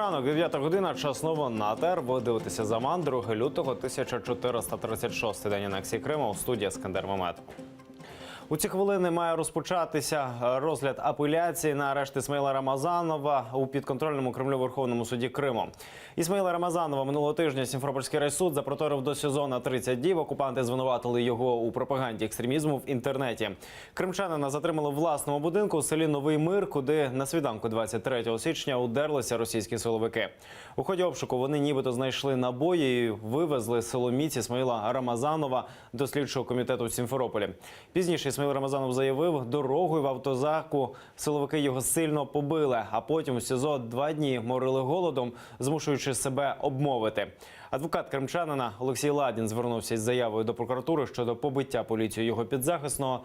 Добрий ранок, 9 година, час новин на АТР. Ви дивитеся «Заман», 2 лютого, 1436 день анексії Криму. Студія Скандер Мамед. У ці хвилини має розпочатися розгляд апеляції на арешт Ісмаїла Рамазанова у підконтрольному Кремлю Верховному суді Криму. Ісмаїла Рамазанова минулого тижня Сімферопольський райсуд запроторив до СІЗО на 30 діб. Окупанти звинуватили його у пропаганді екстремізму в інтернеті. Кримчанина затримали в власному будинку у селі Новий Мир, куди на світанку 23 січня удерлися російські силовики. У ході обшуку вони нібито знайшли набої і вивезли силоміць Ісмаїла Рамазанова до слідчого комітету в Сімферополі. Пізніше Ісмаїл Рамазанов заявив, дорогою в автозаку силовики його сильно побили, а потім у СІЗО 2 дні морили голодом, змушуючи себе обмовити. Адвокат кримчанина Олексій Ладін звернувся із заявою до прокуратури щодо побиття поліцією його підзахисного.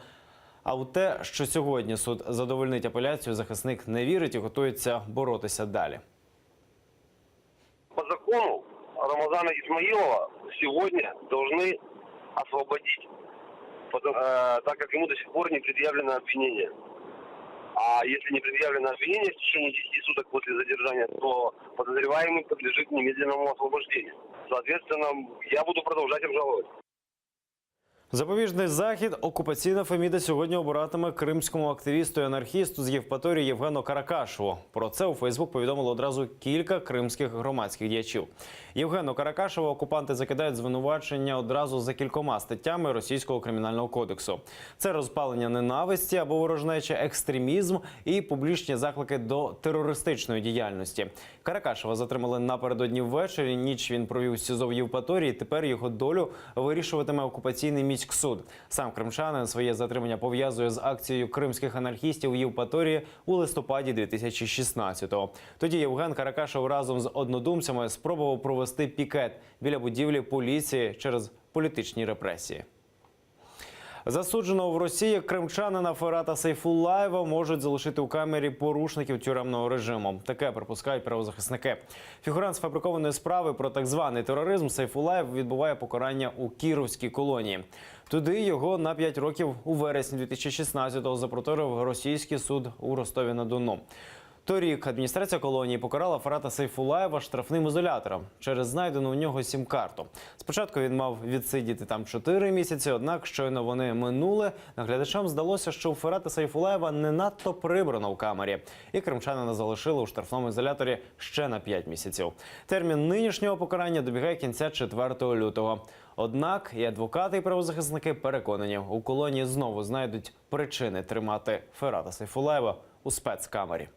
А у те, що сьогодні суд задовольнить апеляцію, захисник не вірить і готується боротися далі. По закону Рамазана Исмаилова сегодня должны освободить, так как ему до сих пор не предъявлено обвинение. А если не предъявлено обвинение в течение 10 суток после задержания, то подозреваемый подлежит немедленному освобождению. Соответственно, я буду продолжать обжаловать. Запобіжний захід окупаційна Феміда сьогодні обиратиме кримському активісту і анархісту з Євпаторії Євгену Каракашеву. Про це у Фейсбук повідомило одразу кілька кримських громадських діячів. Євгену Каракашеву окупанти закидають звинувачення одразу за кількома статтями Російського кримінального кодексу. Це розпалення ненависті або ворожнеча, екстремізм і публічні заклики до терористичної діяльності. Каракашева затримали напередодні ввечері. Ніч він провів у СІЗО в Євпаторії. Тепер його долю вирішуватиме окупаційний міський суд. Сам кримчанин своє затримання пов'язує з акцією кримських анархістів у Євпаторії у листопаді 2016-го. Тоді Євген Каракашев разом з однодумцями спробував провести пікет біля будівлі поліції через політичні репресії. Засудженого в Росії кримчанина Ферата Сейфуллаєва можуть залишити у камері порушників тюремного режиму. Таке припускають правозахисники. Фігурант сфабрикованої справи про так званий тероризм Сейфуллаєв відбуває покарання у Кіровській колонії. Туди його на 5 років у вересні 2016-го запроторив російський суд у Ростові-на-Дону. Торік адміністрація колонії покарала Ферата Сейфуллаєва штрафним ізолятором через знайдену у нього сім-карту. Спочатку він мав відсидіти там 4 місяці, однак щойно вони минули, наглядачам здалося, що у Ферата Сейфуллаєва не надто прибрано в камері. І кримчанина залишили у штрафному ізоляторі ще на 5 місяців. Термін нинішнього покарання добігає кінця 4 лютого. Однак і адвокати, і правозахисники переконані, у колонії знову знайдуть причини тримати Ферата Сейфуллаєва у спецкамері.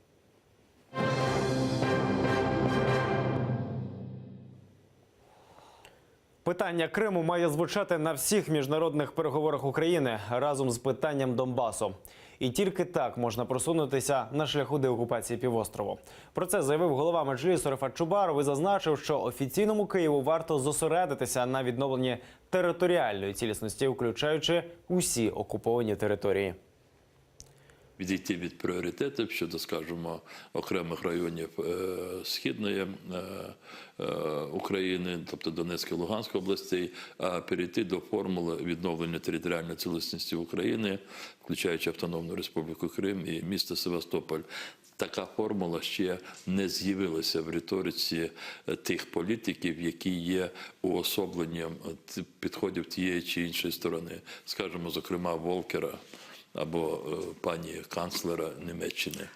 Питання Криму має звучати на всіх міжнародних переговорах України разом з питанням Донбасу. І тільки так можна просунутися на шляху деокупації півострову. Про це заявив голова Меджлісу Рефат Чубаров і зазначив, що офіційному Києву варто зосередитися на відновленні територіальної цілісності, включаючи усі окуповані території. Відійти від пріоритетів щодо, скажімо, окремих районів Східної України, тобто Донецької, Луганської областей, а перейти до формули відновлення територіальної цілісності України, включаючи Автономну Республіку Крим і місто Севастополь. Така формула ще не з'явилася в риториці тих політиків, які є уособленням підходів тієї чи іншої сторони, скажімо, зокрема, Волкера або пані канцлера Німеччини.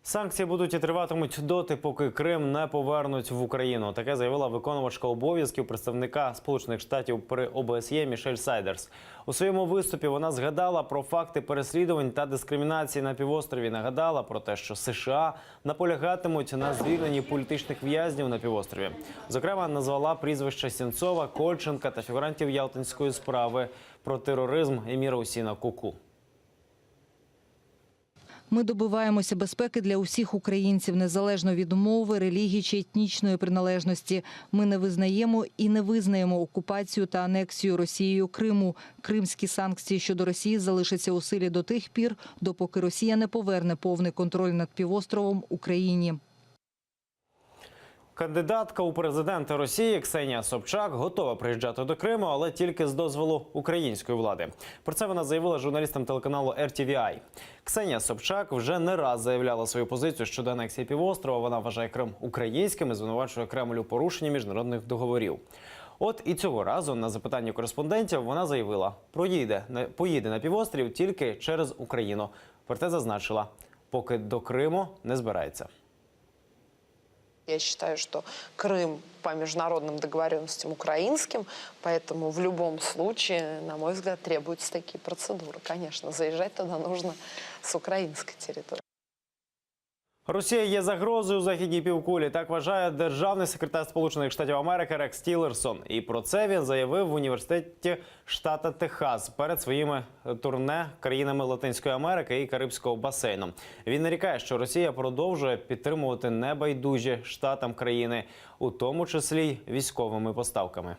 Санкції будуть і триватимуть доти, поки Крим не повернуть в Україну. Таке заявила виконувачка обов'язків представника Сполучених Штатів при ОБСЄ Мішель Сайдерс. У своєму виступі вона згадала про факти переслідувань та дискримінації на півострові. Нагадала про те, що США наполягатимуть на звільненні політичних в'язнів на півострові. Зокрема, назвала прізвища Сенцова, Кольченка та фігурантів Ялтинської справи про тероризм Еміра Усіна Куку. Ми добиваємося безпеки для усіх українців, незалежно від мови, релігії чи етнічної приналежності. Ми не визнаємо і не визнаємо окупацію та анексію Росією Криму. Кримські санкції щодо Росії залишаться у силі до тих пір, допоки Росія не поверне повний контроль над півостровом Україні. Кандидатка у президенти Росії Ксенія Собчак готова приїжджати до Криму, але тільки з дозволу української влади. Про це вона заявила журналістам телеканалу RTVI. Ксенія Собчак вже не раз заявляла свою позицію щодо анексії півострова. Вона вважає Крим українським і звинувачує Кремль у порушенні міжнародних договорів. От і цього разу на запитання кореспондентів вона заявила, поїде на півострів тільки через Україну. Проте зазначила, поки до Криму не збирається. Я считаю, что Крым по международным договоренностям украинским, поэтому в любом случае, на мой взгляд, требуются такие процедуры. Конечно, заезжать туда нужно с украинской территории. Росія є загрозою у західній півкулі. Так вважає державний секретар Сполучених Штатів Америки Рекс Тіллерсон. І про це він заявив в університеті штата Техас перед своїми турне країнами Латинської Америки і Карибського басейну. Він нарікає, що Росія продовжує підтримувати небайдужі штатам країни, у тому числі й військовими поставками.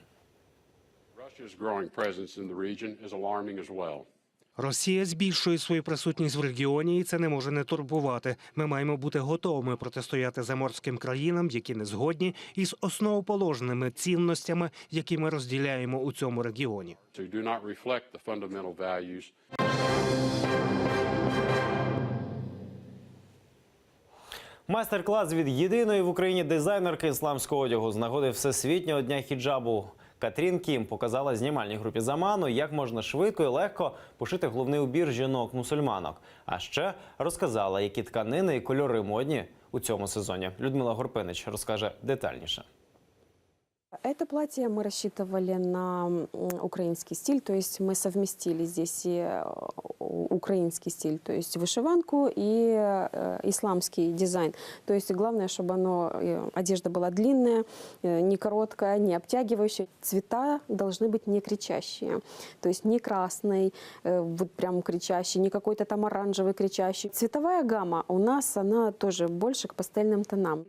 Росія збільшує свою присутність в регіоні, і це не може не турбувати. Ми маємо бути готовими протистояти заморським країнам, які не згодні із основоположними цінностями, які ми розділяємо у цьому регіоні. Майстер-клас від єдиної в Україні дизайнерки ісламського одягу з нагоди Всесвітнього дня хіджабу. Катрін Кім показала знімальній групі «Заману», як можна швидко і легко пошити головний убір жінок-мусульманок. А ще розказала, які тканини і кольори модні у цьому сезоні. Людмила Горпинич розкаже детальніше. Это платье мы рассчитывали на украинский стиль, то есть мы совместили здесь и украинский стиль, то есть вышиванку и исламский дизайн. То есть главное, чтобы одежда была длинная, не короткая, не обтягивающая. Цвета должны быть не кричащие, то есть не красный, вот прям кричащий, не какой-то там оранжевый кричащий. Цветовая гамма у нас, она тоже больше к пастельным тонам.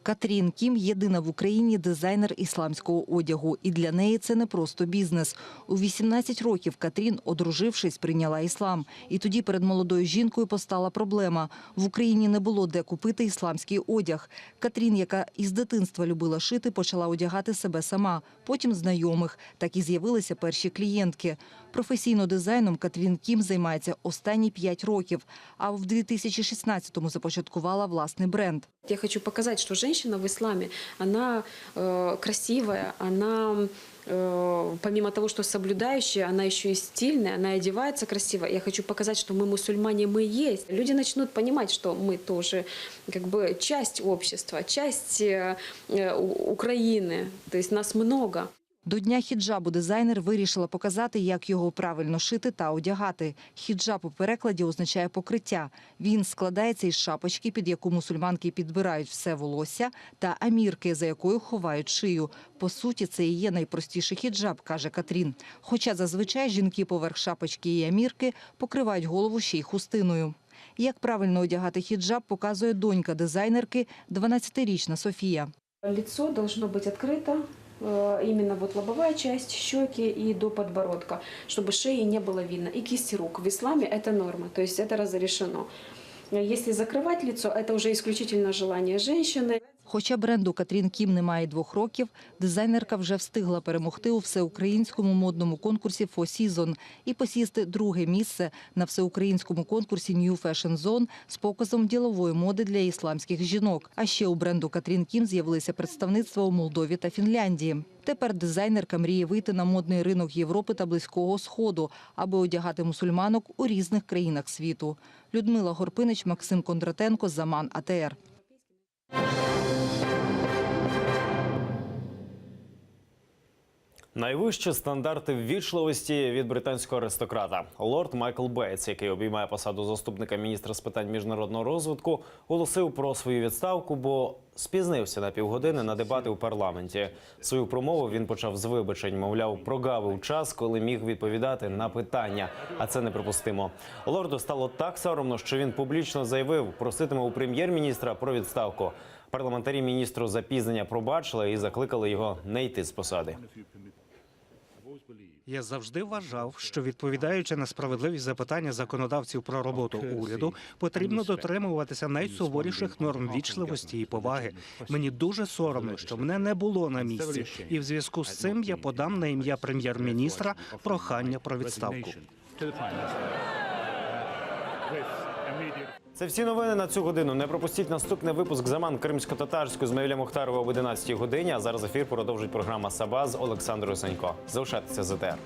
Катрін Кім – єдина в Україні дизайнер ісламського одягу. І для неї це не просто бізнес. У 18 років Катрін, одружившись, прийняла іслам. І тоді перед молодою жінкою постала проблема. В Україні не було де купити ісламський одяг. Катрін, яка із дитинства любила шити, почала одягати себе сама, потім знайомих. Так і з'явилися перші клієнтки. Професійно дизайном Катрін Кім займається останні 5 років, а в 2016-му започаткувала власний бренд. Я хочу показать, что женщина в исламе, она красивая, она помимо того, что соблюдающая, она еще и стильная, она одевается красиво. Я хочу показать, что мы мусульмане, мы есть. Люди начнут понимать, что мы тоже как бы часть общества, часть Украины, то есть нас много. До Дня хіджабу дизайнер вирішила показати, як його правильно шити та одягати. Хіджаб у перекладі означає покриття. Він складається із шапочки, під яку мусульманки підбирають все волосся, та амірки, за якою ховають шию. По суті, це і є найпростіший хіджаб, каже Катрін. Хоча зазвичай жінки поверх шапочки і амірки покривають голову ще й хустиною. Як правильно одягати хіджаб, показує донька дизайнерки, 12-річна Софія. Лицо должно быть открыто. Именно вот лобовая часть, щеки и до подбородка, чтобы шеи не было видно. И кисти рук. В исламе это норма, то есть это разрешено. Если закрывать лицо, это уже исключительно желание женщины. Хоча бренду Катрін Кім немає 2 років, дизайнерка вже встигла перемогти у всеукраїнському модному конкурсі «Four Seasons» і посісти 2-ге місце на всеукраїнському конкурсі «New Fashion Zone» з показом ділової моди для ісламських жінок. А ще у бренду Катрін Кім з'явилися представництва у Молдові та Фінляндії. Тепер дизайнерка мріє вийти на модний ринок Європи та Близького Сходу, аби одягати мусульманок у різних країнах світу. Людмила Горпинич, Максим Кондратенко, Заман, АТР. Найвищі стандарти ввічливості від британського аристократа. Лорд Майкл Бейтс, який обіймає посаду заступника міністра з питань міжнародного розвитку, оголосив про свою відставку, бо спізнився на півгодини на дебати у парламенті. Свою промову він почав з вибачень, мовляв, прогавив час, коли міг відповідати на питання, а це неприпустимо. Лорду стало так соромно, що він публічно заявив, проситиме у прем'єр-міністра про відставку. Парламентарі міністру запізнення пробачили і закликали його не йти з посади. Я завжди вважав, що відповідаючи на справедливі запитання законодавців про роботу уряду, потрібно дотримуватися найсуворіших норм вічливості і поваги. Мені дуже соромно, що мене не було на місці, і в зв'язку з цим я подам на ім'я прем'єр-міністра прохання про відставку. Це всі новини на цю годину. Не пропустіть наступний випуск «Заман кримсько-татарською» з Мевілем Мухтаровою об 11-й годині. А зараз ефір продовжить програма «Саба» з Олександрою Санько. Залишайтеся з АТР.